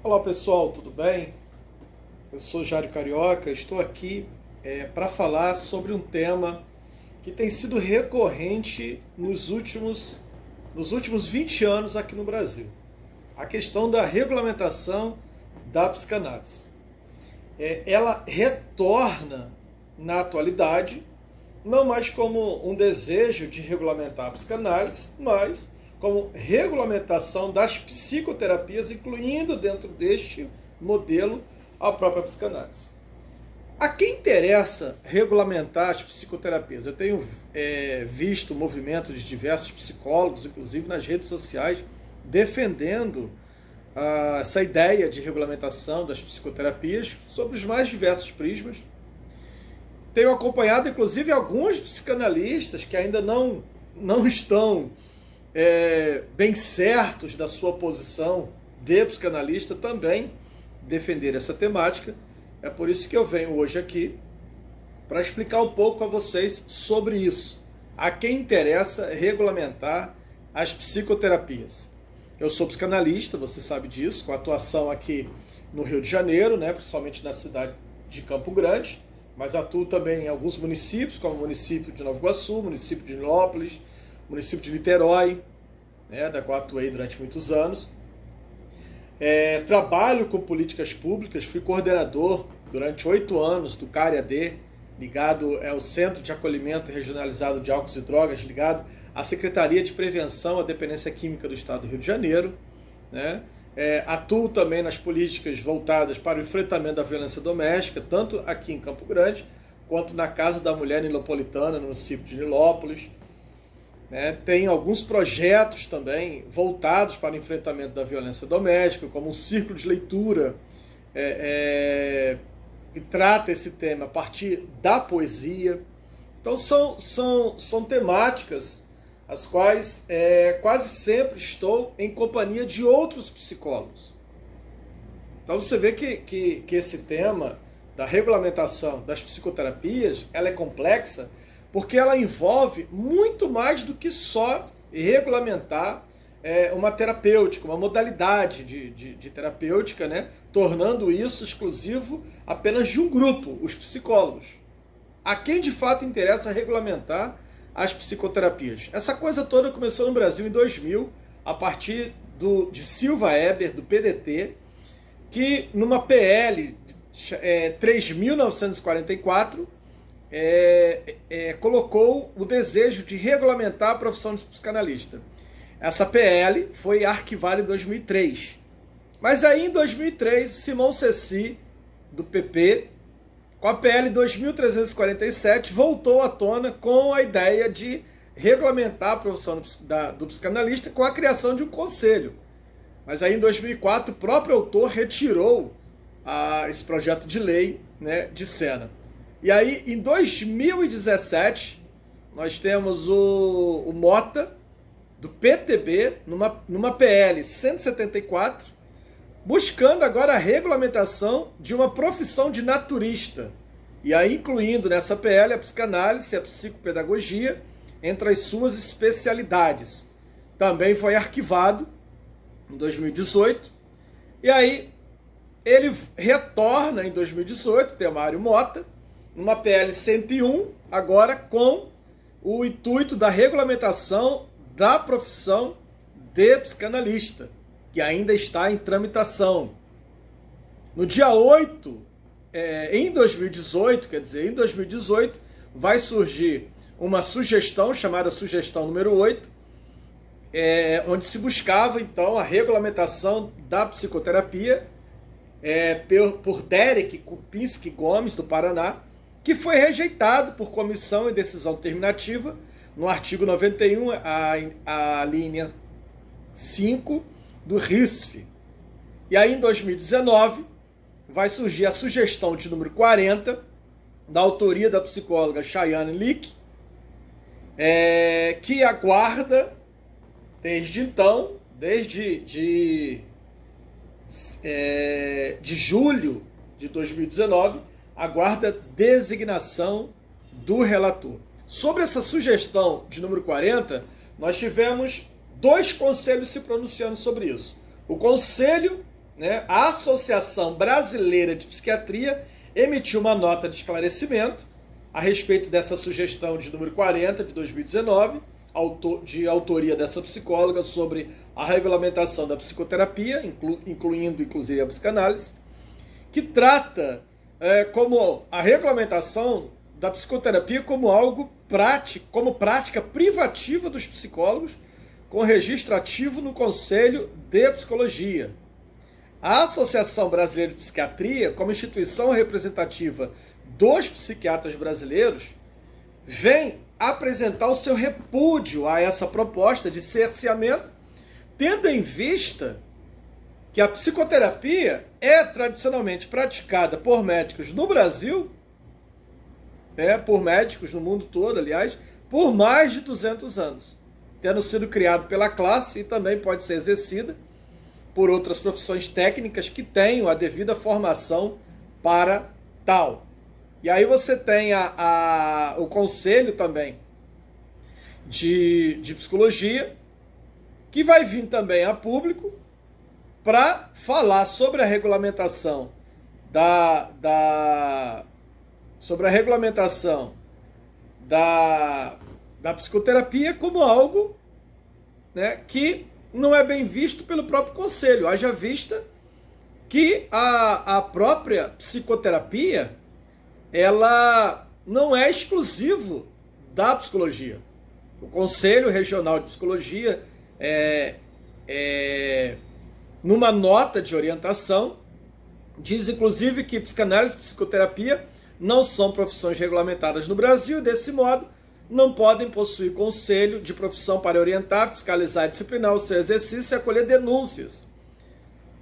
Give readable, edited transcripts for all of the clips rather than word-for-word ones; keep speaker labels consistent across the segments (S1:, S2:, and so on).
S1: Olá pessoal, tudo bem? Eu sou Jário Carioca, estou aqui para falar sobre um tema que tem sido recorrente nos últimos 20 anos aqui no Brasil. A questão da regulamentação da psicanálise. Ela retorna na atualidade, não mais como um desejo de regulamentar a psicanálise, mas como regulamentação das psicoterapias, incluindo dentro deste modelo a própria psicanálise. A quem interessa regulamentar as psicoterapias? Eu tenho visto o movimento de diversos psicólogos, inclusive nas redes sociais, defendendo essa ideia de regulamentação das psicoterapias sobre os mais diversos prismas. Tenho acompanhado, inclusive, alguns psicanalistas que ainda não estão bem certos da sua posição de psicanalista também defender essa temática. É por isso que eu venho hoje aqui para explicar um pouco a vocês sobre isso. A quem interessa regulamentar as psicoterapias. Eu sou psicanalista, você sabe disso, com atuação aqui no Rio de Janeiro, principalmente na cidade de Campo Grande, mas atuo também em alguns municípios, como o município de Nova Iguaçu, município de Nilópolis, município de Niterói, da qual atuei durante muitos anos. Trabalho com políticas públicas, fui coordenador durante 8 anos do CARE-AD, ligado ao Centro de Acolhimento Regionalizado de Álcools e Drogas, ligado à Secretaria de Prevenção à Dependência Química do Estado do Rio de Janeiro. Atuo também nas políticas voltadas para o enfrentamento da violência doméstica, tanto aqui em Campo Grande, quanto na Casa da Mulher Nilopolitana, no município de Nilópolis. Tem alguns projetos também voltados para o enfrentamento da violência doméstica, como um círculo de leitura que trata esse tema a partir da poesia. Então são temáticas as quais quase sempre estou em companhia de outros psicólogos. Então você vê que esse tema da regulamentação das psicoterapias, ela é complexa, porque ela envolve muito mais do que só regulamentar uma terapêutica, uma modalidade de terapêutica, tornando isso exclusivo apenas de um grupo, os psicólogos. A quem de fato interessa regulamentar as psicoterapias? Essa coisa toda começou no Brasil em 2000, a partir de Silva Eber, do PDT, que numa PL 3.944, colocou o desejo de regulamentar a profissão de psicanalista. Essa PL foi arquivada em 2003. Mas aí em 2003, Simão Ceci, do PP, com a PL 2.347, voltou à tona com a ideia de regulamentar a profissão do psicanalista com a criação de um conselho. Mas aí em 2004, o próprio autor retirou esse projeto de lei de cena. E aí, em 2017, nós temos o Mota, do PTB, numa PL 174, buscando agora a regulamentação de uma profissão de naturista. E aí, incluindo nessa PL a psicanálise e a psicopedagogia entre as suas especialidades. Também foi arquivado em 2018. E aí, ele retorna em 2018, Temário Mota, numa PL 101, agora com o intuito da regulamentação da profissão de psicanalista, que ainda está em tramitação. No dia 8, em 2018, vai surgir uma sugestão, chamada Sugestão número 8, onde se buscava, então, a regulamentação da psicoterapia por Derek Kupinski Gomes, do Paraná, que foi rejeitado por comissão em decisão terminativa, no artigo 91, a linha 5 do RISF. E aí, em 2019, vai surgir a sugestão de número 40, da autoria da psicóloga Chayane Lick, que aguarda, desde então, de julho de 2019, aguarda designação do relator. Sobre essa sugestão de número 40, nós tivemos 2 conselhos se pronunciando sobre isso. O Conselho né, a Associação Brasileira de Psiquiatria emitiu uma nota de esclarecimento a respeito dessa sugestão de número 40 de 2019, de autoria dessa psicóloga, sobre a regulamentação da psicoterapia, incluindo inclusive a psicanálise, que trata como a regulamentação da psicoterapia como algo prático, como prática privativa dos psicólogos, com registro ativo no Conselho de Psicologia. A Associação Brasileira de Psiquiatria, como instituição representativa dos psiquiatras brasileiros, vem apresentar o seu repúdio a essa proposta de cerceamento, tendo em vista que a psicoterapia é tradicionalmente praticada por médicos no Brasil, por médicos no mundo todo, aliás, por mais de 200 anos, tendo sido criado pela classe e também pode ser exercida por outras profissões técnicas que tenham a devida formação para tal. E aí você tem o Conselho também de Psicologia, que vai vir também a público para falar sobre a regulamentação da psicoterapia como algo, né, que não é bem visto pelo próprio Conselho. Haja vista que a própria psicoterapia, ela não é exclusivo da psicologia. O Conselho Regional de Psicologia, numa nota de orientação, diz inclusive que psicanálise e psicoterapia não são profissões regulamentadas no Brasil, desse modo, não podem possuir conselho de profissão para orientar, fiscalizar e disciplinar o seu exercício e acolher denúncias.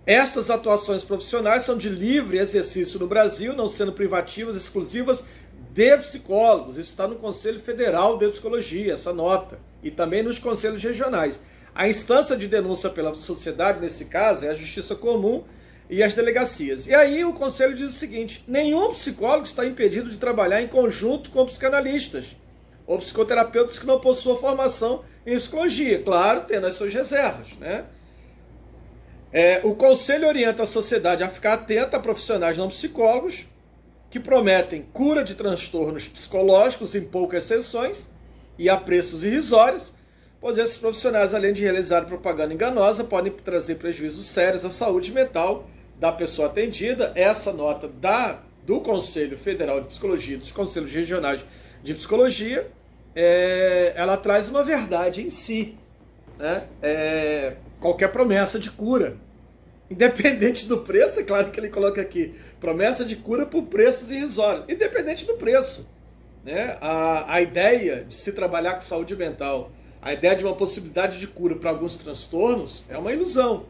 S1: Estas atuações profissionais são de livre exercício no Brasil, não sendo privativas, exclusivas de psicólogos. Isso está no Conselho Federal de Psicologia, essa nota, e também nos conselhos regionais. A instância de denúncia pela sociedade, nesse caso, é a Justiça Comum e as delegacias. E aí o Conselho diz o seguinte: nenhum psicólogo está impedido de trabalhar em conjunto com psicanalistas ou psicoterapeutas que não possuam formação em psicologia, claro, tendo as suas reservas, né? O Conselho orienta a sociedade a ficar atenta a profissionais não psicólogos que prometem cura de transtornos psicológicos em poucas sessões e a preços irrisórios, pois esses profissionais, além de realizar propaganda enganosa, podem trazer prejuízos sérios à saúde mental da pessoa atendida. Essa nota do Conselho Federal de Psicologia, dos Conselhos Regionais de Psicologia, ela traz uma verdade em si, né? Qualquer promessa de cura, independente do preço, é claro que ele coloca aqui, promessa de cura por preços irrisórios, independente do preço, né? A ideia de se trabalhar com saúde mental, a ideia de uma possibilidade de cura para alguns transtornos é uma ilusão.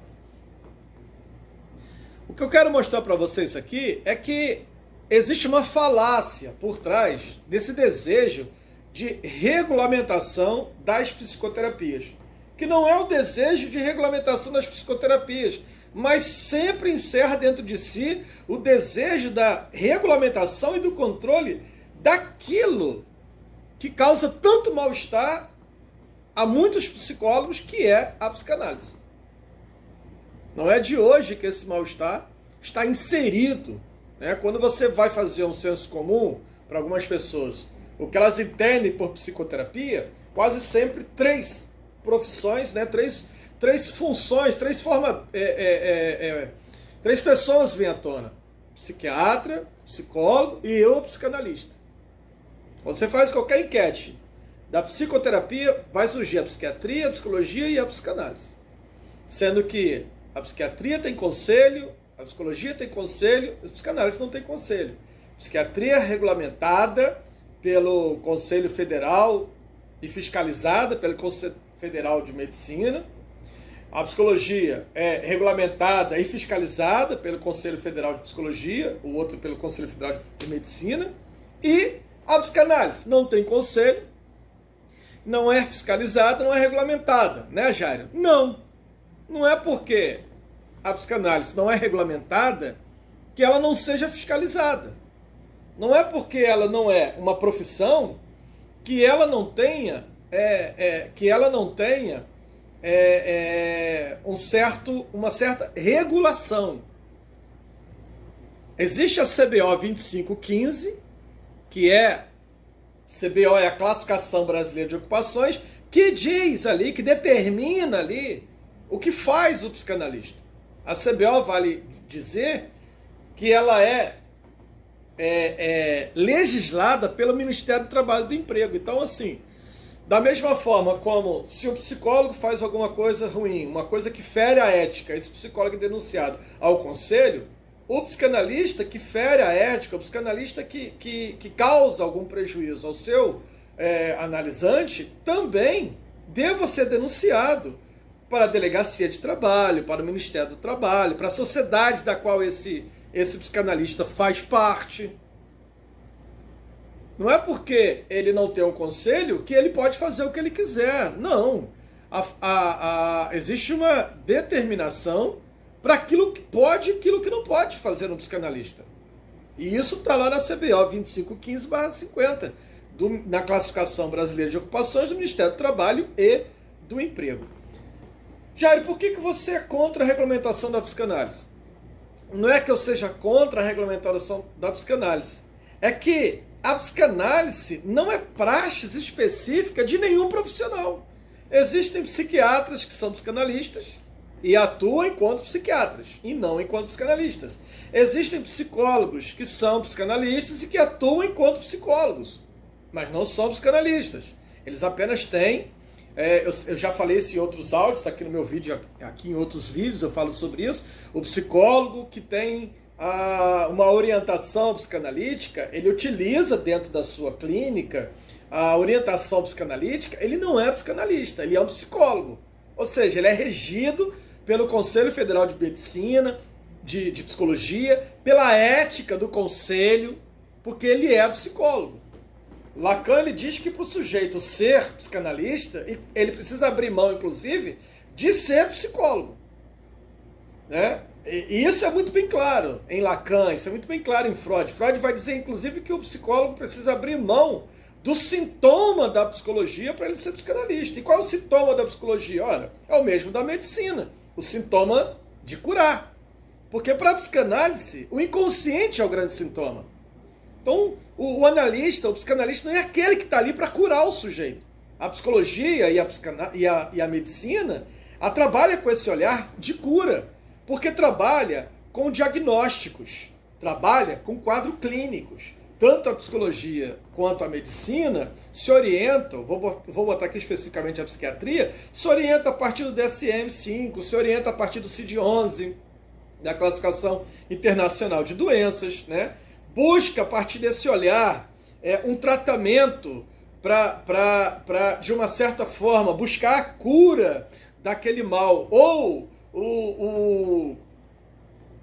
S1: O que eu quero mostrar para vocês aqui é que existe uma falácia por trás desse desejo de regulamentação das psicoterapias, que não é o desejo de regulamentação das psicoterapias, mas sempre encerra dentro de si o desejo da regulamentação e do controle daquilo que causa tanto mal-estar a muitos psicólogos, que é a psicanálise. Não é de hoje que esse mal-estar está inserido, né? Quando você vai fazer um senso comum para algumas pessoas, o que elas entendem por psicoterapia, quase sempre três profissões, né? Três funções, três pessoas vêm à tona: psiquiatra, psicólogo e eu, psicanalista. Quando você faz qualquer enquete da psicoterapia, vai surgir a psiquiatria, a psicologia e a psicanálise. Sendo que a psiquiatria tem conselho, a psicologia tem conselho, a psicanálise não tem conselho. Psiquiatria é regulamentada pelo Conselho Federal e fiscalizada pelo Conselho Federal de Medicina. A psicologia é regulamentada e fiscalizada pelo Conselho Federal de Psicologia, o outro pelo Conselho Federal de Medicina. E a psicanálise não tem conselho, não é fiscalizada, não é regulamentada, né, Jairo? Não é porque a psicanálise não é regulamentada que ela não seja fiscalizada. Não é porque ela não é uma profissão que ela não tenha uma certa regulação. Existe a CBO 2515, que CBO é a Classificação Brasileira de Ocupações, que diz ali, que determina ali o que faz o psicanalista. A CBO, vale dizer, que ela é legislada pelo Ministério do Trabalho e do Emprego. Então, assim, da mesma forma como se o psicólogo faz alguma coisa ruim, uma coisa que fere a ética, esse psicólogo é denunciado ao conselho, o psicanalista que fere a ética, o psicanalista que causa algum prejuízo ao seu analisante, também deva ser denunciado para a Delegacia de Trabalho, para o Ministério do Trabalho, para a sociedade da qual esse psicanalista faz parte. Não é porque ele não tem um conselho que ele pode fazer o que ele quiser. Não. Existe uma determinação para aquilo que pode e aquilo que não pode fazer um psicanalista. E isso está lá na CBO 2515/50, na Classificação Brasileira de Ocupações do Ministério do Trabalho e do Emprego. Jair, por que você é contra a regulamentação da psicanálise? Não é que eu seja contra a regulamentação da psicanálise. É que a psicanálise não é praxe específica de nenhum profissional. Existem psiquiatras que são psicanalistas e atuam enquanto psiquiatras, e não enquanto psicanalistas. Existem psicólogos que são psicanalistas e que atuam enquanto psicólogos, mas não são psicanalistas. Eles apenas têm... eu já falei isso em outros áudios, está aqui no meu vídeo, aqui em outros vídeos eu falo sobre isso. O psicólogo que tem uma orientação psicanalítica, ele utiliza dentro da sua clínica a orientação psicanalítica, ele não é psicanalista, ele é um psicólogo. Ou seja, ele é regido pelo Conselho Federal de Medicina, de Psicologia, pela ética do Conselho, porque ele é psicólogo. Lacan ele diz que para o sujeito ser psicanalista, ele precisa abrir mão, inclusive, de ser psicólogo. Né? E isso é muito bem claro em Lacan, isso é muito bem claro em Freud. Freud vai dizer, inclusive, que o psicólogo precisa abrir mão do sintoma da psicologia para ele ser psicanalista. E qual é o sintoma da psicologia? Olha, é o mesmo da medicina, o sintoma de curar. Porque para a psicanálise, o inconsciente é o grande sintoma. Então, o analista, o psicanalista, não é aquele que está ali para curar o sujeito. A psicologia e a medicina trabalha com esse olhar de cura, porque trabalha com diagnósticos, trabalha com quadros clínicos. Tanto a psicologia quanto a medicina se orientam, vou botar aqui especificamente a psiquiatria, se orienta a partir do DSM-5, se orienta a partir do CID-11, da Classificação Internacional de Doenças, né? Busca, a partir desse olhar, um tratamento para, de uma certa forma, buscar a cura daquele mal, ou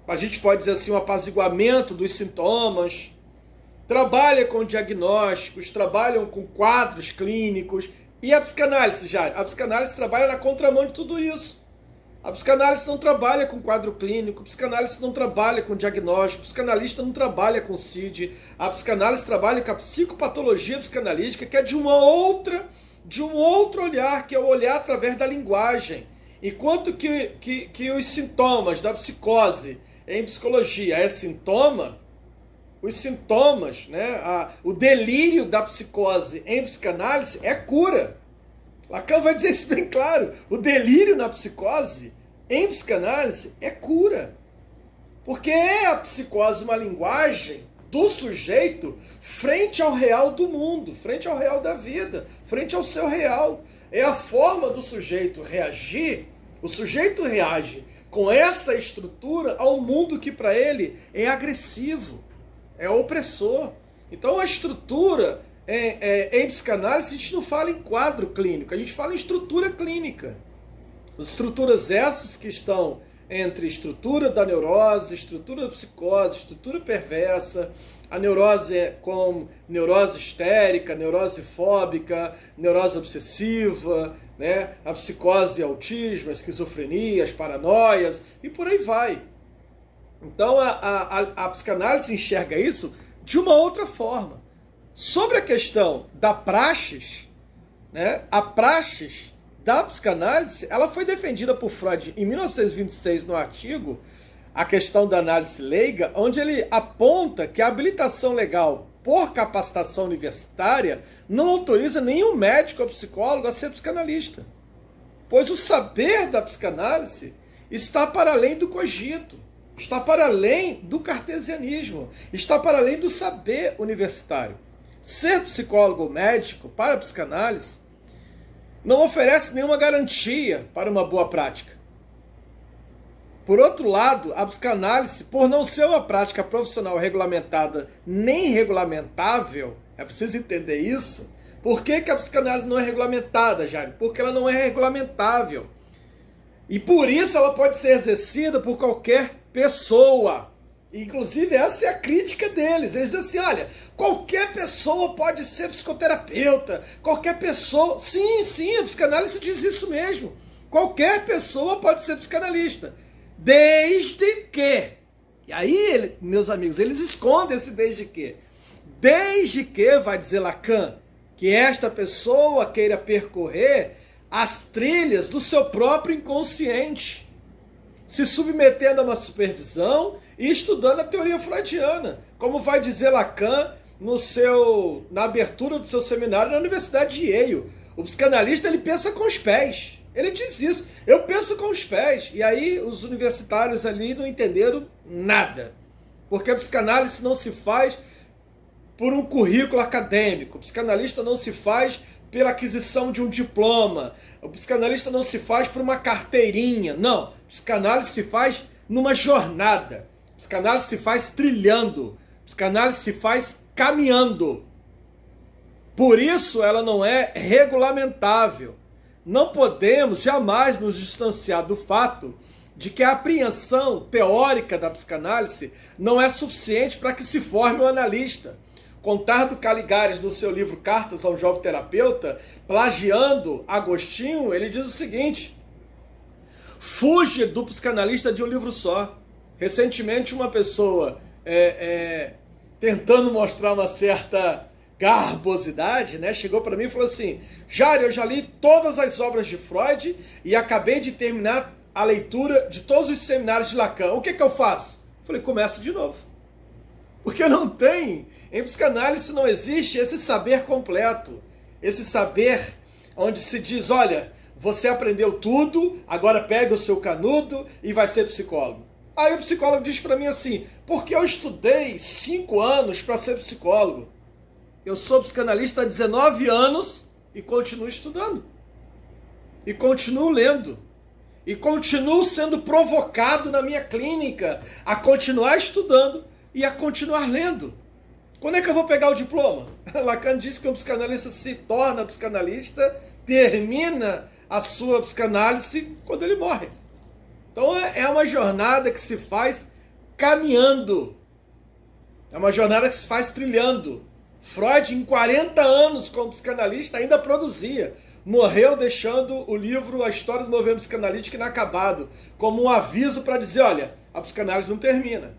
S1: a gente pode dizer assim, um apaziguamento dos sintomas. Trabalha com diagnósticos, trabalham com quadros clínicos. E a psicanálise, Jair? A psicanálise trabalha na contramão de tudo isso. A psicanálise não trabalha com quadro clínico, a psicanálise não trabalha com diagnóstico, o psicanalista não trabalha com CID, a psicanálise trabalha com a psicopatologia psicanalítica, que é de um outro olhar, que é o olhar através da linguagem. Enquanto que os sintomas da psicose em psicologia é sintoma, os sintomas, né, o delírio da psicose em psicanálise é cura. Lacan vai dizer isso bem claro. O delírio na psicose, em psicanálise, é cura. Porque é a psicose uma linguagem do sujeito frente ao real do mundo, frente ao real da vida, frente ao seu real. É a forma do sujeito reagir. O sujeito reage com essa estrutura ao mundo que para ele é agressivo, é opressor. Então a estrutura... em psicanálise a gente não fala em quadro clínico, a gente fala em estrutura clínica. As estruturas essas que estão entre estrutura da neurose, estrutura da psicose, estrutura perversa, a neurose com neurose histérica, neurose fóbica, neurose obsessiva, né? A psicose e autismo, a esquizofrenia, as paranoias e por aí vai. Então a psicanálise enxerga isso de uma outra forma. Sobre a questão da praxis, né, a praxis da psicanálise, ela foi defendida por Freud em 1926 no artigo A Questão da Análise Leiga, onde ele aponta que a habilitação legal por capacitação universitária não autoriza nenhum médico ou psicólogo a ser psicanalista, pois o saber da psicanálise está para além do cogito, está para além do cartesianismo, está para além do saber universitário. Ser psicólogo ou médico para a psicanálise não oferece nenhuma garantia para uma boa prática. Por outro lado, a psicanálise, por não ser uma prática profissional regulamentada nem regulamentável, é preciso entender isso. Por que a psicanálise não é regulamentada, Jair? Porque ela não é regulamentável. E por isso ela pode ser exercida por qualquer pessoa. Inclusive, essa é a crítica deles. Eles dizem assim, olha, qualquer pessoa pode ser psicoterapeuta, qualquer pessoa... Sim, a psicanálise diz isso mesmo. Qualquer pessoa pode ser psicanalista. Desde que... E aí, meus amigos, eles escondem esse desde que. Desde que, vai dizer Lacan, que esta pessoa queira percorrer as trilhas do seu próprio inconsciente, se submetendo a uma supervisão e estudando a teoria freudiana, como vai dizer Lacan na abertura do seu seminário na Universidade de Yale. O psicanalista, ele pensa com os pés. Ele diz isso. Eu penso com os pés. E aí os universitários ali não entenderam nada. Porque a psicanálise não se faz por um currículo acadêmico. O psicanalista não se faz pela aquisição de um diploma. O psicanalista não se faz por uma carteirinha. Não. A psicanálise se faz numa jornada. A psicanálise se faz trilhando. A psicanálise se faz caminhando. Por isso ela não é regulamentável. Não podemos jamais nos distanciar do fato de que a apreensão teórica da psicanálise não é suficiente para que se forme um analista. Contardo Caligares, no seu livro Cartas a um Jovem Terapeuta, plagiando Agostinho, ele diz o seguinte: fuge do psicanalista de um livro só. Recentemente, uma pessoa tentando mostrar uma certa garbosidade, né, chegou para mim e falou assim: Jair, eu já li todas as obras de Freud e acabei de terminar a leitura de todos os seminários de Lacan. O que eu faço? Eu falei, começa de novo. Porque não tem, em psicanálise não existe esse saber completo, esse saber onde se diz, olha, você aprendeu tudo, agora pega o seu canudo e vai ser psicólogo. Aí o psicólogo diz para mim assim, porque eu estudei 5 anos para ser psicólogo. Eu sou psicanalista há 19 anos e continuo estudando. E continuo lendo. E continuo sendo provocado na minha clínica a continuar estudando e a continuar lendo. Quando é que eu vou pegar o diploma? Lacan disse que um psicanalista se torna psicanalista, termina a sua psicanálise quando ele morre. Então é uma jornada que se faz caminhando. É uma jornada que se faz trilhando. Freud, em 40 anos como psicanalista, ainda produzia. Morreu deixando o livro A História do Movimento Psicanalítico inacabado, como um aviso para dizer, olha, a psicanálise não termina.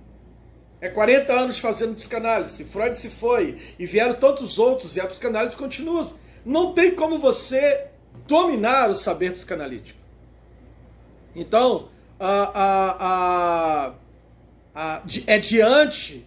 S1: É 40 anos fazendo psicanálise, Freud se foi, e vieram tantos outros, e a psicanálise continua. Não tem como você dominar o saber psicanalítico. Então, é diante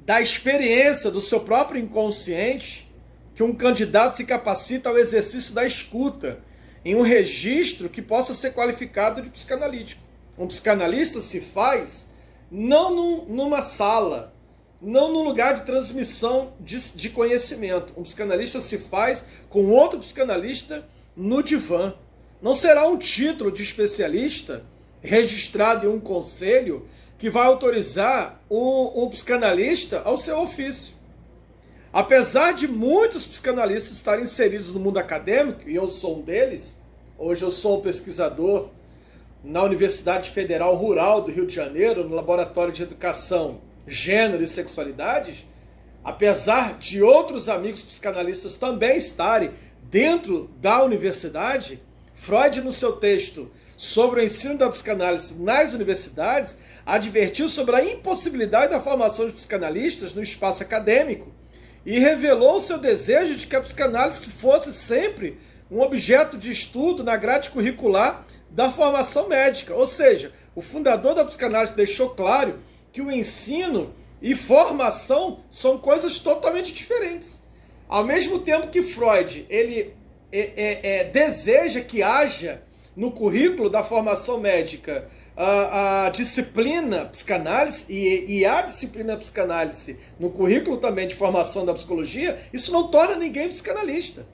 S1: da experiência do seu próprio inconsciente que um candidato se capacita ao exercício da escuta em um registro que possa ser qualificado de psicanalítico. Um psicanalista se faz não numa sala, não num lugar de transmissão de conhecimento. Um psicanalista se faz com outro psicanalista no divã. Não será um título de especialista registrado em um conselho que vai autorizar um psicanalista ao seu ofício. Apesar de muitos psicanalistas estarem inseridos no mundo acadêmico, e eu sou um deles, hoje eu sou um pesquisador na Universidade Federal Rural do Rio de Janeiro, no Laboratório de Educação, Gênero e Sexualidades, apesar de outros amigos psicanalistas também estarem dentro da universidade, Freud, no seu texto sobre o ensino da psicanálise nas universidades, advertiu sobre a impossibilidade da formação de psicanalistas no espaço acadêmico e revelou o seu desejo de que a psicanálise fosse sempre um objeto de estudo na grade curricular da formação médica. Ou seja, o fundador da psicanálise deixou claro que o ensino e formação são coisas totalmente diferentes. Ao mesmo tempo que Freud ele deseja que haja no currículo da formação médica a disciplina psicanálise e a disciplina psicanálise no currículo também de formação da psicologia, isso não torna ninguém psicanalista.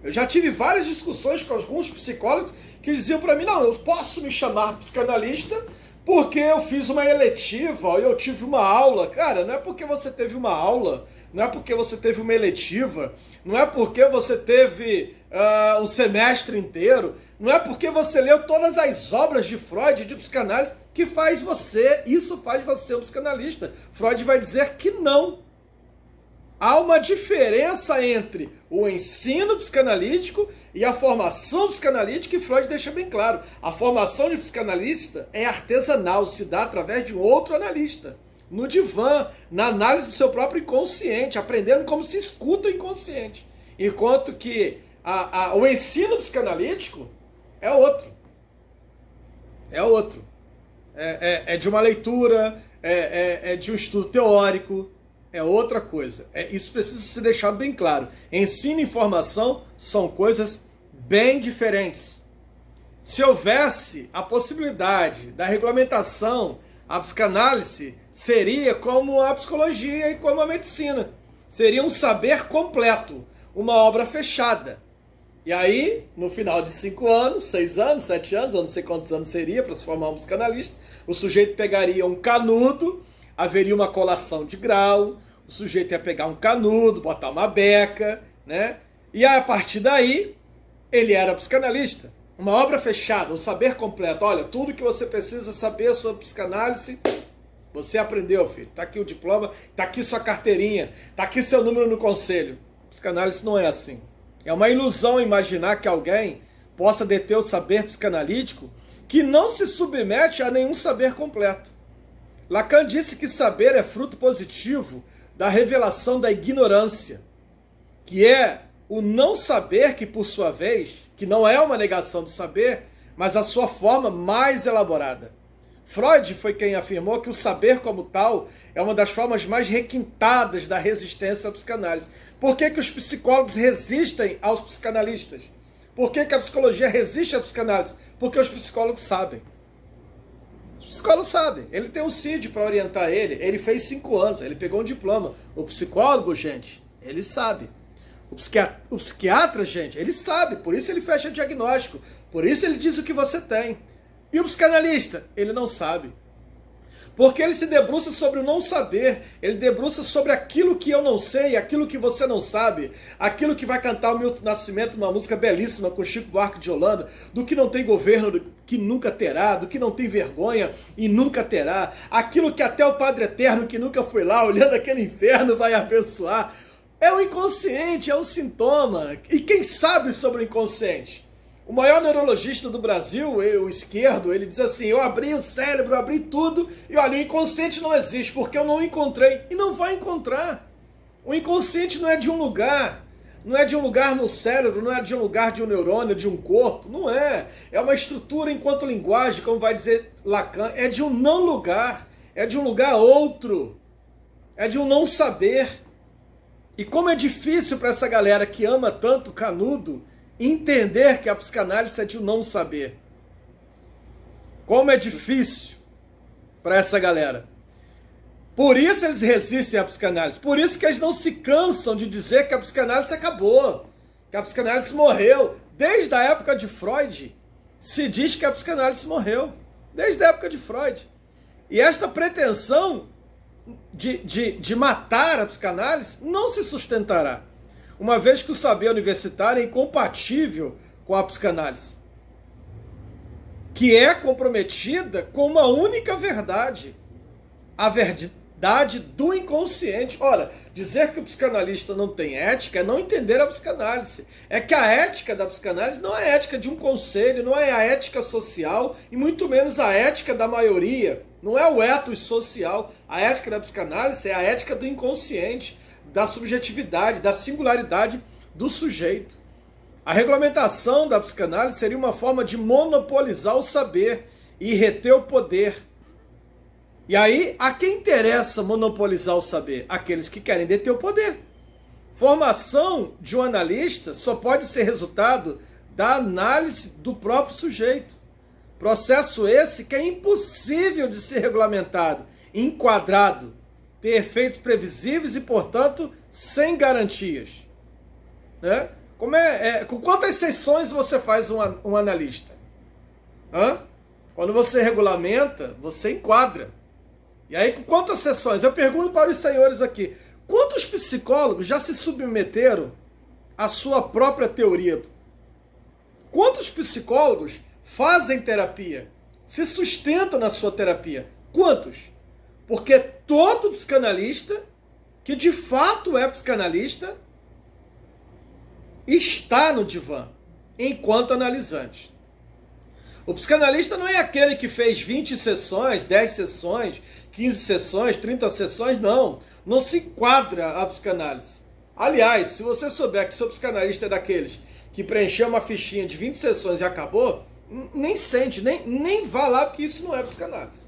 S1: Eu já tive várias discussões com alguns psicólogos que diziam para mim, não, eu posso me chamar psicanalista porque eu fiz uma eletiva ou eu tive uma aula. Cara, não é porque você teve uma aula, não é porque você teve uma eletiva, não é porque você teve um semestre inteiro, não é porque você leu todas as obras de Freud, de psicanálise, que isso faz você um psicanalista. Freud vai dizer que não. Há uma diferença entre o ensino psicanalítico e a formação psicanalítica, e Freud deixa bem claro. A formação de psicanalista é artesanal, se dá através de um outro analista. No divã, na análise do seu próprio inconsciente, aprendendo como se escuta o inconsciente. Enquanto que o ensino psicanalítico é outro. É outro. É de uma leitura, é de um estudo teórico, é outra coisa. Isso precisa ser deixado bem claro. Ensino e formação são coisas bem diferentes. Se houvesse a possibilidade da regulamentação, a psicanálise seria como a psicologia e como a medicina. Seria um saber completo, uma obra fechada. E aí, no final de 5 anos, 6 anos, 7 anos, eu não sei quantos anos seria para se formar um psicanalista, o sujeito pegaria um canudo, haveria uma colação de grau, o sujeito ia pegar um canudo, botar uma beca, né? E a partir daí, ele era psicanalista. Uma obra fechada, um saber completo. Olha, tudo que você precisa saber sobre psicanálise, você aprendeu, filho. Tá aqui o diploma, tá aqui sua carteirinha, tá aqui seu número no conselho. Psicanálise não é assim. É uma ilusão imaginar que alguém possa deter o saber psicanalítico que não se submete a nenhum saber completo. Lacan disse que saber é fruto positivo da revelação da ignorância, que é o não saber que, por sua vez, que não é uma negação do saber, mas a sua forma mais elaborada. Freud foi quem afirmou que o saber como tal é uma das formas mais requintadas da resistência à psicanálise. Por que os psicólogos resistem aos psicanalistas? Por que a psicologia resiste à psicanálise? Porque os psicólogos sabem. Os psicólogos sabem. Ele tem um CID para orientar ele. Ele fez 5 anos, ele pegou um diploma. O psicólogo, gente, ele sabe. O psiquiatra, gente, ele sabe. Por isso ele fecha diagnóstico. Por isso ele diz o que você tem. E o psicanalista? Ele não sabe. Porque ele se debruça sobre o não saber. Ele debruça sobre aquilo que eu não sei, aquilo que você não sabe. Aquilo que vai cantar o Milton Nascimento numa música belíssima com Chico Buarque de Holanda. Do que não tem governo, que nunca terá. Do que não tem vergonha e nunca terá. Aquilo que até o Padre Eterno, que nunca foi lá, olhando aquele inferno, vai abençoar. É o inconsciente, é o sintoma. E quem sabe sobre o inconsciente? O maior neurologista do Brasil, o esquerdo, ele diz assim, eu abri o cérebro, abri tudo, e olha, o inconsciente não existe, porque eu não encontrei. E não vai encontrar. O inconsciente não é de um lugar. Não é de um lugar no cérebro, não é de um lugar de um neurônio, de um corpo. Não é. É uma estrutura enquanto linguagem, como vai dizer Lacan. É de um não lugar. É de um lugar outro. É de um não saber. E como é difícil para essa galera que ama tanto Canudo entender que a psicanálise é de um não saber. Como é difícil para essa galera. Por isso eles resistem à psicanálise. Por isso que eles não se cansam de dizer que a psicanálise acabou. Que a psicanálise morreu. Desde a época de Freud, se diz que a psicanálise morreu. Desde a época de Freud. E esta pretensão de matar a psicanálise não se sustentará. Uma vez que o saber universitário é incompatível com a psicanálise, que é comprometida com uma única verdade, a verdade do inconsciente. Ora, dizer que o psicanalista não tem ética é não entender a psicanálise. É que a ética da psicanálise não é a ética de um conselho, não é a ética social, e muito menos a ética da maioria, não é o ethos social. A ética da psicanálise é a ética do inconsciente, da subjetividade, da singularidade do sujeito. A regulamentação da psicanálise seria uma forma de monopolizar o saber e reter o poder. E aí, a quem interessa monopolizar o saber? Aqueles que querem deter o poder. Formação de um analista só pode ser resultado da análise do próprio sujeito. Processo esse que é impossível de ser regulamentado, enquadrado, ter efeitos previsíveis e, portanto, sem garantias. Né? Com quantas sessões você faz um analista? Quando você regulamenta, você enquadra. E aí, com quantas sessões? Eu pergunto para os senhores aqui, quantos psicólogos já se submeteram à sua própria teoria? Quantos psicólogos fazem terapia? Se sustentam na sua terapia? Quantos? Porque todo psicanalista, que de fato é psicanalista, está no divã, enquanto analisante. O psicanalista não é aquele que fez 20 sessões, 10 sessões, 15 sessões, 30 sessões, não. Não se enquadra a psicanálise. Aliás, se você souber que seu psicanalista é daqueles que preencheu uma fichinha de 20 sessões e acabou, nem sente, nem vá lá, porque isso não é psicanálise.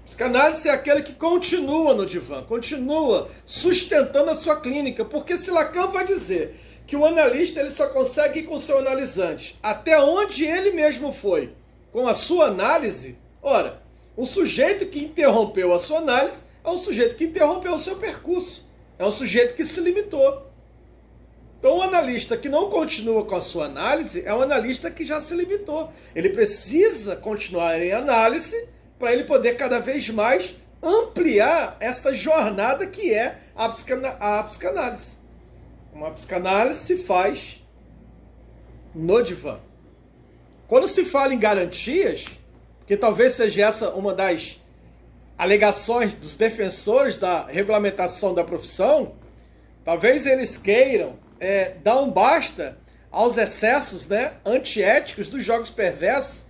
S1: Psicanálise é aquele que continua no divã, continua sustentando a sua clínica, porque se Lacan vai dizer que o analista ele só consegue ir com o seu analisante até onde ele mesmo foi com a sua análise, ora, um sujeito que interrompeu a sua análise é um sujeito que interrompeu o seu percurso, é um sujeito que se limitou. Então, o analista que não continua com a sua análise é um analista que já se limitou. Ele precisa continuar em análise para ele poder cada vez mais ampliar esta jornada que é a psicanálise. Uma psicanálise se faz no divã. Quando se fala em garantias, que talvez seja essa uma das alegações dos defensores da regulamentação da profissão, talvez eles queiram dar um basta aos excessos, né, antiéticos dos jogos perversos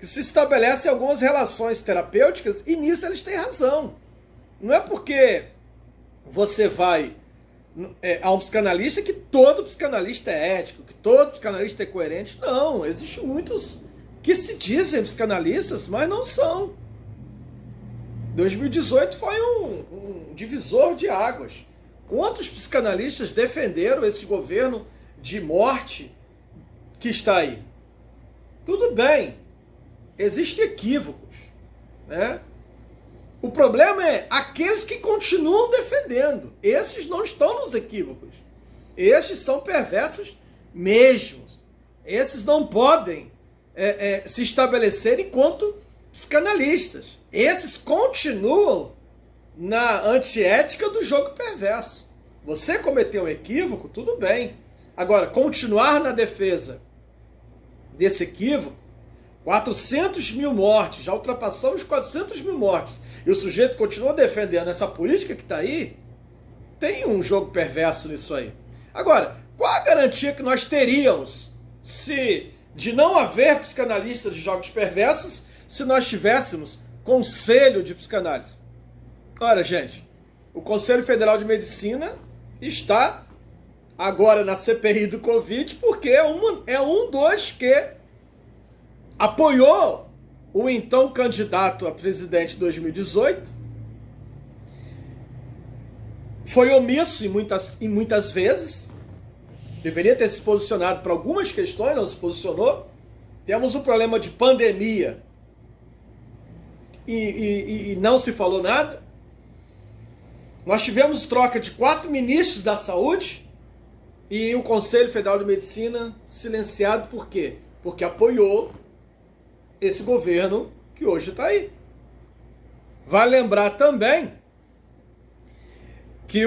S1: que se estabelecem algumas relações terapêuticas, e nisso eles têm razão. Não é porque você vai a um psicanalista que todo psicanalista é ético, que todo psicanalista é coerente. Não, existem muitos que se dizem psicanalistas, mas não são. 2018 foi um divisor de águas. Quantos psicanalistas defenderam esse governo de morte que está aí? Tudo bem, existem equívocos, né? O problema é aqueles que continuam defendendo. Esses não estão nos equívocos. Esses são perversos mesmo. Esses não podem se estabelecer enquanto psicanalistas. Esses continuam na antiética do jogo perverso. Você cometeu um equívoco, tudo bem. Agora, continuar na defesa desse equívoco, 400 mil mortes, já ultrapassamos 400 mil mortes, e o sujeito continua defendendo essa política que está aí, tem um jogo perverso nisso aí. Agora, qual a garantia que nós teríamos de não haver psicanalistas de jogos perversos se nós tivéssemos conselho de psicanálise? Ora, gente, o Conselho Federal de Medicina está agora na CPI do Covid porque é um dos que apoiou o então candidato a presidente de 2018, foi omisso em muitas vezes, deveria ter se posicionado para algumas questões, não se posicionou. Temos um problema de pandemia e não se falou nada. Nós tivemos troca de 4 ministros da saúde e o Conselho Federal de Medicina silenciado. Por quê? Porque apoiou esse governo que hoje está aí. Vale lembrar também que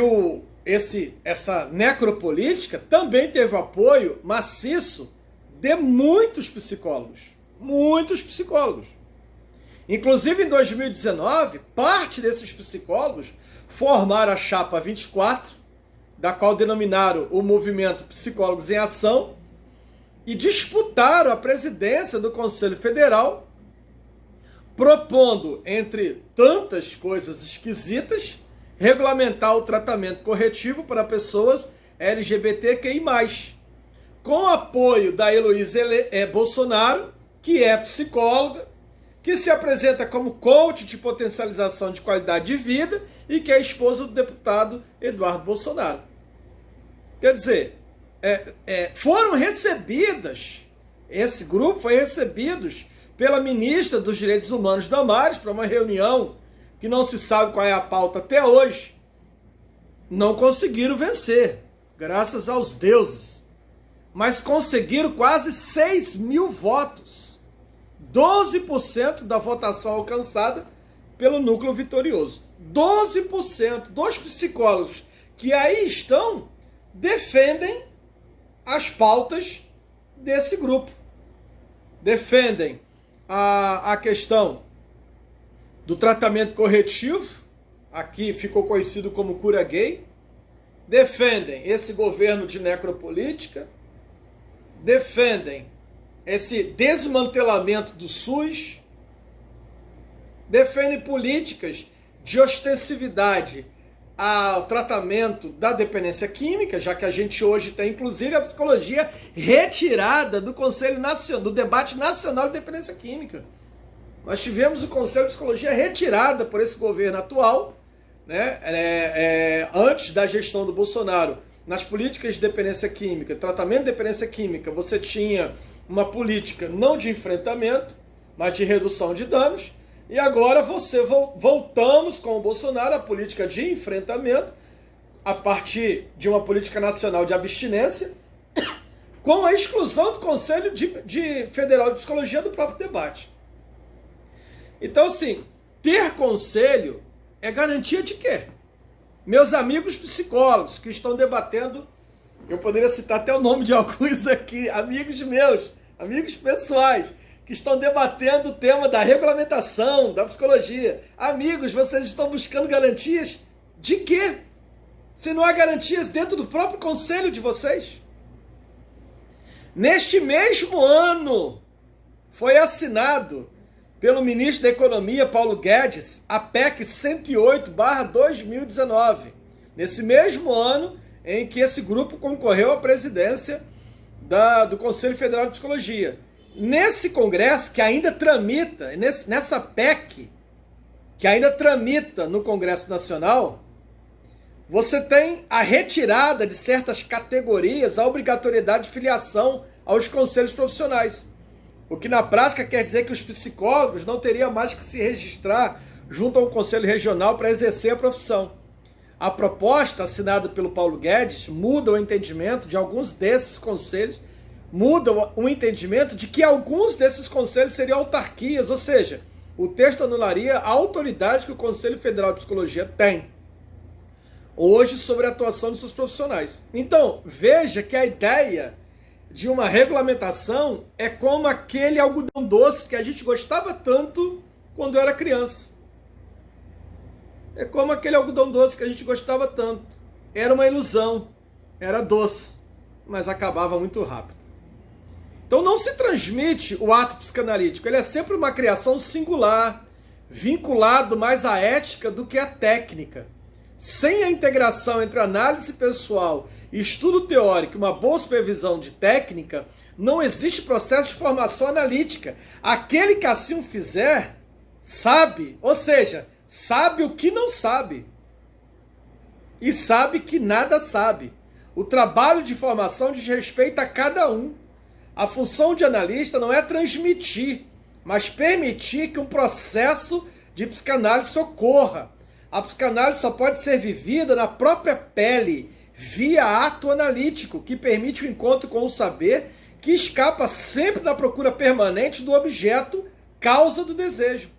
S1: essa necropolítica também teve apoio maciço de muitos psicólogos. Muitos psicólogos. Inclusive, em 2019, parte desses psicólogos formaram a Chapa 24, da qual denominaram o movimento Psicólogos em Ação, e disputaram a presidência do Conselho Federal, propondo, entre tantas coisas esquisitas, regulamentar o tratamento corretivo para pessoas LGBTQI+. com apoio da Heloísa Bolsonaro, que é psicóloga, que se apresenta como coach de potencialização de qualidade de vida e que é esposa do deputado Eduardo Bolsonaro. Quer dizer, foram recebidas, esse grupo foi recebido pela ministra dos Direitos Humanos, Damares, para uma reunião que não se sabe qual é a pauta até hoje. Não conseguiram vencer, graças aos deuses, mas conseguiram quase 6 mil votos, 12% da votação alcançada pelo núcleo vitorioso. 12% dos psicólogos que aí estão defendem as pautas desse grupo. Defendem a questão do tratamento corretivo, aqui ficou conhecido como cura gay, defendem esse governo de necropolítica, defendem esse desmantelamento do SUS, defendem políticas de ostensividade ao tratamento da dependência química, já que a gente hoje tem, inclusive, a psicologia retirada do Conselho Nacional, do debate nacional de dependência química. Nós tivemos o Conselho de Psicologia retirada por esse governo atual, né, antes da gestão do Bolsonaro. Nas políticas de dependência química, tratamento de dependência química, você tinha uma política não de enfrentamento, mas de redução de danos. E agora voltamos com o Bolsonaro à política de enfrentamento, a partir de uma política nacional de abstinência, com a exclusão do Conselho Federal de Psicologia do próprio debate. Então, assim, ter conselho é garantia de quê? Meus amigos psicólogos que estão debatendo, eu poderia citar até o nome de alguns aqui, amigos meus, amigos pessoais, que estão debatendo o tema da regulamentação, da psicologia. Amigos, vocês estão buscando garantias de quê? Se não há garantias dentro do próprio conselho de vocês. Neste mesmo ano, foi assinado pelo ministro da Economia, Paulo Guedes, a PEC 108/2019. Nesse mesmo ano em que esse grupo concorreu à presidência do Conselho Federal de Psicologia. Nesse Congresso, que ainda tramita, nessa PEC, que ainda tramita no Congresso Nacional, você tem a retirada de certas categorias, a obrigatoriedade de filiação aos conselhos profissionais. O que na prática quer dizer que os psicólogos não teriam mais que se registrar junto ao Conselho Regional para exercer a profissão. A proposta assinada pelo Paulo Guedes muda o entendimento de alguns desses conselhos, muda o entendimento de que alguns desses conselhos seriam autarquias, ou seja, o texto anularia a autoridade que o Conselho Federal de Psicologia tem hoje sobre a atuação de seus profissionais. Então, veja que a ideia de uma regulamentação é como aquele algodão doce que a gente gostava tanto quando era criança. É como aquele algodão doce que a gente gostava tanto. Era uma ilusão, era doce, mas acabava muito rápido. Então não se transmite o ato psicanalítico, ele é sempre uma criação singular, vinculado mais à ética do que à técnica. Sem a integração entre análise pessoal e estudo teórico e uma boa supervisão de técnica, não existe processo de formação analítica. Aquele que assim o fizer, sabe, ou seja, sabe o que não sabe. E sabe que nada sabe. O trabalho de formação diz respeito a cada um. A função de analista não é transmitir, mas permitir que um processo de psicanálise ocorra. A psicanálise só pode ser vivida na própria pele, via ato analítico, que permite o encontro com o saber, que escapa sempre da procura permanente do objeto, causa do desejo.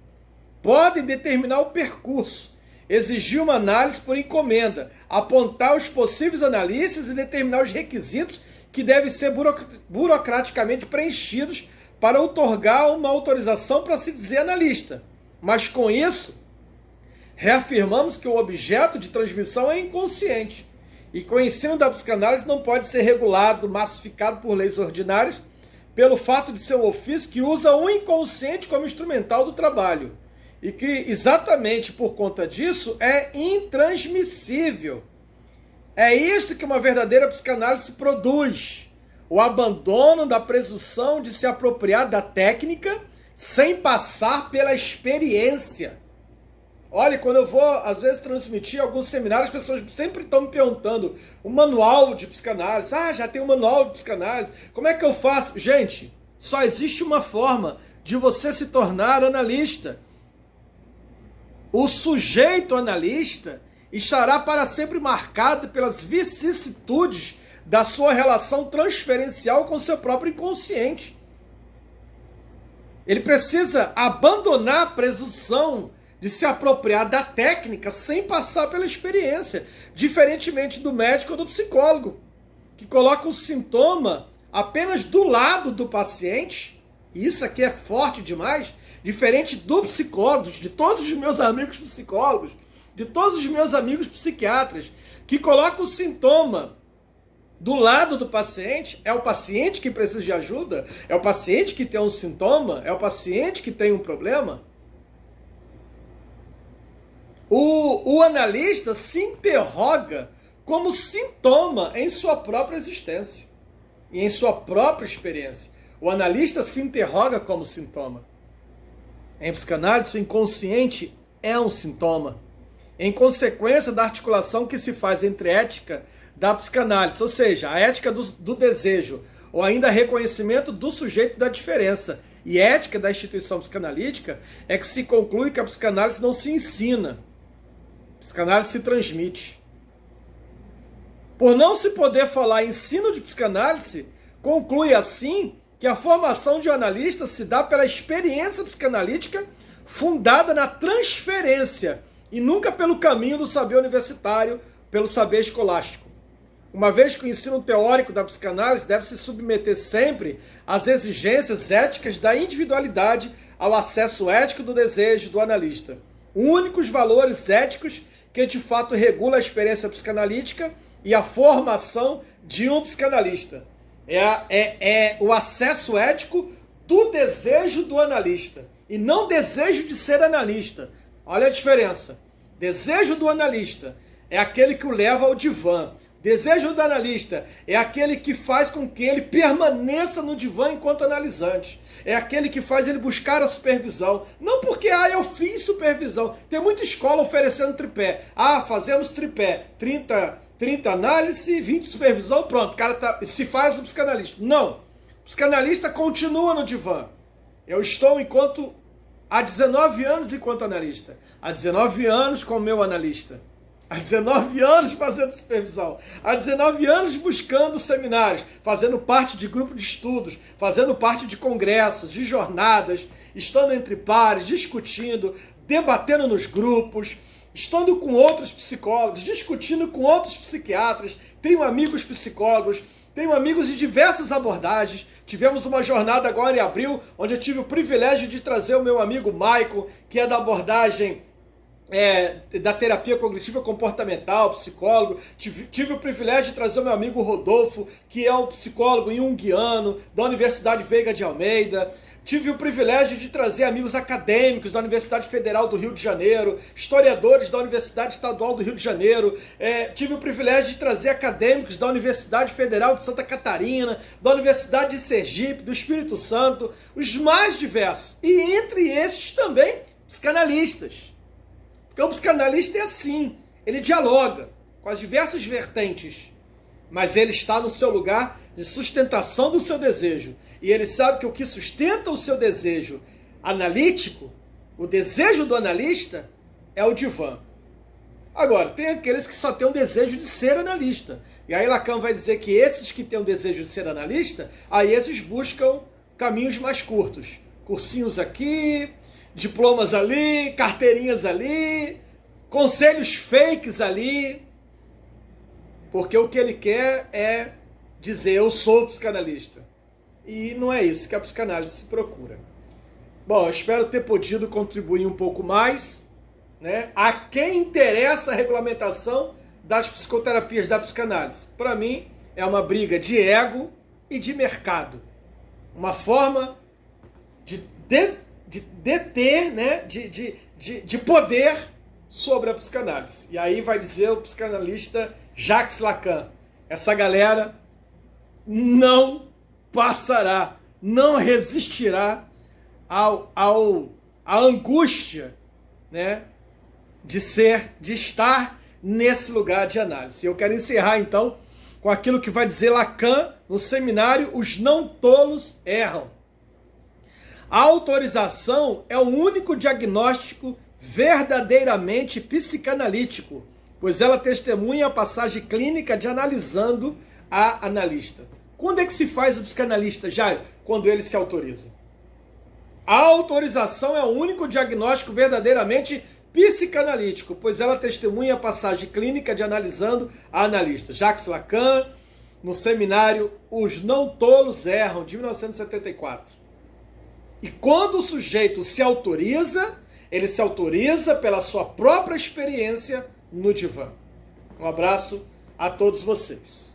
S1: Podem determinar o percurso, exigir uma análise por encomenda, apontar os possíveis analistas e determinar os requisitos que devem ser burocraticamente preenchidos para outorgar uma autorização para se dizer analista. Mas com isso, reafirmamos que o objeto de transmissão é inconsciente e que o ensino da psicanálise não pode ser regulado, massificado por leis ordinárias pelo fato de ser um ofício que usa o inconsciente como instrumental do trabalho e que, exatamente por conta disso, é intransmissível. É isto que uma verdadeira psicanálise produz. o abandono da presunção de se apropriar da técnica sem passar pela experiência. Olha, quando eu vou, às vezes, transmitir alguns seminários, as pessoas sempre estão me perguntando o manual de psicanálise. Ah, já tem um manual de psicanálise. Como é que eu faço? Gente, só existe uma forma de você se tornar analista. O sujeito analista estará para sempre marcado pelas vicissitudes da sua relação transferencial com o seu próprio inconsciente. Ele precisa abandonar a presunção de se apropriar da técnica sem passar pela experiência, diferentemente do médico ou do psicólogo, que coloca o sintoma apenas do lado do paciente. E isso aqui é forte demais, diferente do psicólogo, de todos os meus amigos psicólogos, de todos os meus amigos psiquiatras, que coloca o sintoma do lado do paciente. É o paciente que precisa de ajuda, é o paciente que tem um sintoma, é o paciente que tem um problema. O analista se interroga como sintoma em sua própria existência e em sua própria experiência. O analista se interroga como sintoma. Em psicanálise, o inconsciente é um sintoma, em consequência da articulação que se faz entre ética da psicanálise, ou seja, a ética do desejo, ou ainda reconhecimento do sujeito da diferença, e ética da instituição psicanalítica, é que se conclui que a psicanálise não se ensina, a psicanálise se transmite. Por não se poder falar ensino de psicanálise, conclui assim que a formação de um analista se dá pela experiência psicanalítica fundada na transferência e nunca pelo caminho do saber universitário, pelo saber escolástico. Uma vez que o ensino teórico da psicanálise deve se submeter sempre às exigências éticas da individualidade, ao acesso ético do desejo do analista. Únicos valores éticos que de fato regulam a experiência psicanalítica e a formação de um psicanalista. É o acesso ético do desejo do analista e não desejo de ser analista. Olha a diferença. Desejo do analista é aquele que o leva ao divã. Desejo do analista é aquele que faz com que ele permaneça no divã enquanto analisante. É aquele que faz ele buscar a supervisão. Não porque, eu fiz supervisão. Tem muita escola oferecendo tripé. Fazemos tripé. 30 análise, 20 supervisão, pronto. O cara se faz o psicanalista. Não. O psicanalista continua no divã. Eu estou há 19 anos enquanto analista. Há 19 anos como meu analista. Há 19 anos fazendo supervisão, há 19 anos buscando seminários, fazendo parte de grupo de estudos, fazendo parte de congressos, de jornadas, estando entre pares, discutindo, debatendo nos grupos, estando com outros psicólogos, discutindo com outros psiquiatras. Tenho amigos psicólogos, tenho amigos de diversas abordagens. Tivemos uma jornada agora em abril, onde eu tive o privilégio de trazer o meu amigo Michael, que é da abordagem da terapia cognitiva comportamental, psicólogo. Tive o privilégio de trazer o meu amigo Rodolfo, que é um psicólogo junguiano da Universidade Veiga de Almeida. Tive o privilégio de trazer amigos acadêmicos da Universidade Federal do Rio de Janeiro, historiadores da Universidade Estadual do Rio de Janeiro. Tive o privilégio de trazer acadêmicos da Universidade Federal de Santa Catarina, da Universidade de Sergipe, do Espírito Santo, os mais diversos. E entre esses também, psicanalistas. Porque o psicanalista é assim, ele dialoga com as diversas vertentes, mas ele está no seu lugar de sustentação do seu desejo. E ele sabe que o que sustenta o seu desejo analítico, o desejo do analista, é o divã. Agora, tem aqueles que só têm o desejo de ser analista. E aí Lacan vai dizer que esses que têm o desejo de ser analista, aí esses buscam caminhos mais curtos. Cursinhos aqui, diplomas ali, carteirinhas ali, conselhos fakes ali, porque o que ele quer é dizer, eu sou psicanalista. E não é isso que a psicanálise se procura. Bom, eu espero ter podido contribuir um pouco mais, né? A quem interessa a regulamentação das psicoterapias da psicanálise? Para mim, é uma briga de ego e de mercado. Uma forma de deter, né, de poder sobre a psicanálise. E aí vai dizer o psicanalista Jacques Lacan. Essa galera não passará, não resistirá à angústia, né, de estar nesse lugar de análise. Eu quero encerrar então com aquilo que vai dizer Lacan no seminário: os não tolos erram. A autorização é o único diagnóstico verdadeiramente psicanalítico, pois ela testemunha a passagem clínica de analisando a analista. Quando é que se faz o psicanalista, Jairo? Quando ele se autoriza. A autorização é o único diagnóstico verdadeiramente psicanalítico, pois ela testemunha a passagem clínica de analisando a analista. Jacques Lacan, no seminário Os Não Tolos Erram, de 1974. E quando o sujeito se autoriza, ele se autoriza pela sua própria experiência no divã. Um abraço a todos vocês.